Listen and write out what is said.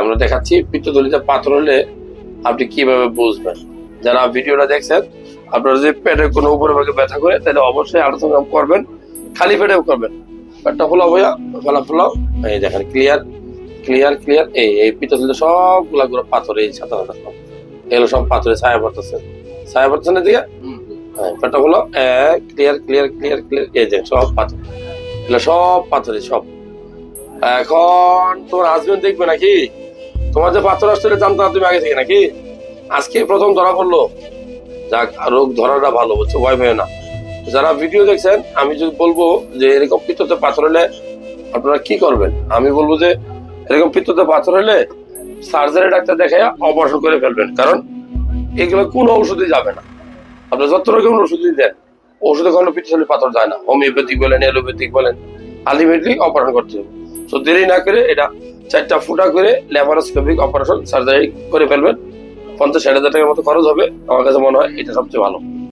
আমরা দেখাচ্ছি পিত্তথলিতে পাথর হলে আপনি কিভাবে বুঝবেন। যারা ভিডিওটা দেখছেন, আপনারা যদি পেটে কোনো উপরে ভাগে ব্যথা করে তাহলে অবশ্যই আল্ট্রাসাউন্ড করবেন, খালি পেটেও করবেন। পেটটা ফোলাও ভাইয়া, গলা ফোলাও, এই দেখেন ক্লিয়ার ক্লিয়ার ক্লিয়ার। এই পিত্তথলিতে সবগুলা গুলো পাথর, এই সাদা সাদা সব এগুলো সব পাথরে ছায়া পড়তেছে, ছায়া পড়তেছে না দিকে। পেটটা হলো ক্লিয়ার ক্লিয়ার ক্লিয়ার ক্লিয়ার, এই যে সব পাথর, এগুলো সব পাথরে সব। এখন তোমার হাজবেন্ড দেখবে নাকি তোমার যে পাথর আসলে জানতো না তুমি আগে থেকে নাকি? আজকে প্রথম ধরা পড়লো, যাক রোগ ধরাটা ভালো, বুঝছো, ভয় পেয়ে না। যারা ভিডিও দেখছেন, আমি যদি বলবো যে এরকম পিত্ততে পাথর হলে আপনারা কি করবেন, আমি বলবো যে এরকম পিত্ততে পাথর হলে সার্জারি ডাক্তার দেখে অপারেশন করে ফেলবেন। কারণ এগুলো কোনো ওষুধই যাবে না। আপনার যত রকম ওষুধই দেন, ওষুধে কোনো পিত্তথলি পাথর যায় না। হোমিওপ্যাথিক বলেন, এলোপ্যাথিক বলেন, আলটিমেটলি অপারেশন করতে হবে। তো দেরি না করে এটা 4টা ফুটা করে ল্যাপারোস্কোপিক অপারেশন সার্জারি করে ফেলবেন। 50-60 হাজার টাকার মতো খরচ হবে। আমার কাছে মনে হয় এটা সবচেয়ে ভালো।